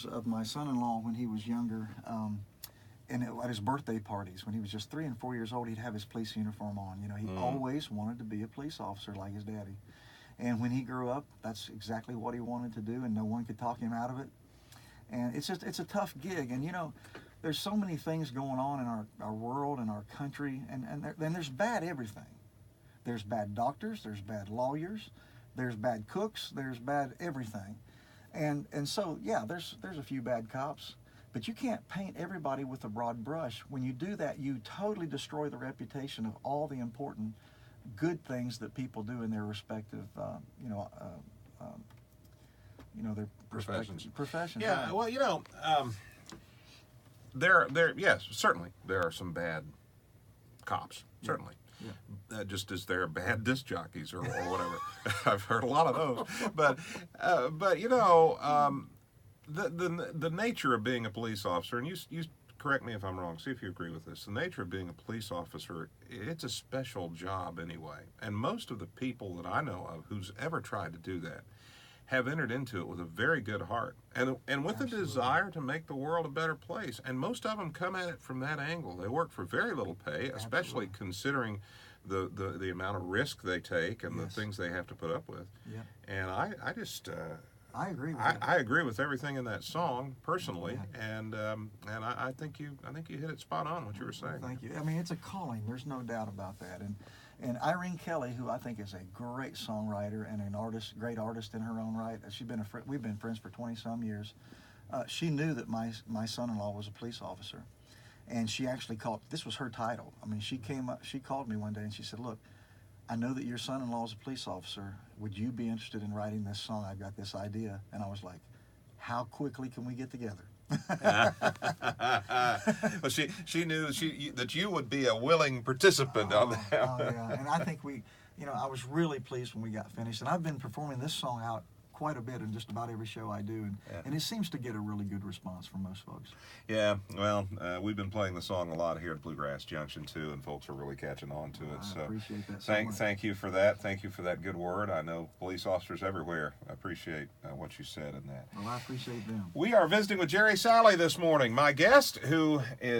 of my son-in-law when he was younger, and at his birthday parties, when he was just 3 and 4 years old, he'd have his police uniform on. You know, he always wanted to be a police officer like his daddy. And when he grew up, that's exactly what he wanted to do, and no one could talk him out of it. And it's a tough gig. And, you know, there's so many things going on in our world and our country, and there's bad everything. There's bad doctors, there's bad lawyers, there's bad cooks, there's bad everything. And so, yeah, there's a few bad cops, but you can't paint everybody with a broad brush. When you do that, you totally destroy the reputation of all the important good things that people do in their respective, their professions. Yeah, right. well, yes, certainly there are some bad cops, certainly. Yeah. Just as there are bad disc jockeys or whatever. I've heard a lot of those. But the nature of being a police officer, and you correct me if I'm wrong, see if you agree with this, the nature of being a police officer, it's a special job anyway. And most of the people that I know of who's ever tried to do that have entered into it with a very good heart and with Absolutely. a desire to make the world a better place. And most of them come at it from that angle. They work for very little pay, especially considering the amount of risk they take and the things they have to put up with. Yeah. And I just I agree with I agree with everything in that song personally, and I think you hit it spot on what you were saying. Thank you. I mean, it's a calling. There's no doubt about that. And Irene Kelly, who I think is a great songwriter and an artist, great artist in her own right. We've been friends for 20 some years. She knew that my son-in-law was a police officer, and she actually called. This was her title. I mean, she called me one day and she said, "Look, I know that your son-in-law is a police officer. Would you be interested in writing this song? I've got this idea." And I was like, "How quickly can we get together?" Well, she knew that you would be a willing participant on that. Oh yeah, and I think I was really pleased when we got finished. And I've been performing this song out quite a bit in just about every show I do, and it seems to get a really good response from most folks. Yeah, well, we've been playing the song a lot here at Bluegrass Junction too, and folks are really catching on to it. I appreciate that so much. Thank you for that. Thank you for that good word. I know police officers everywhere appreciate what you said in that. Well, I appreciate them. We are visiting with Jerry Salley this morning, my guest, who is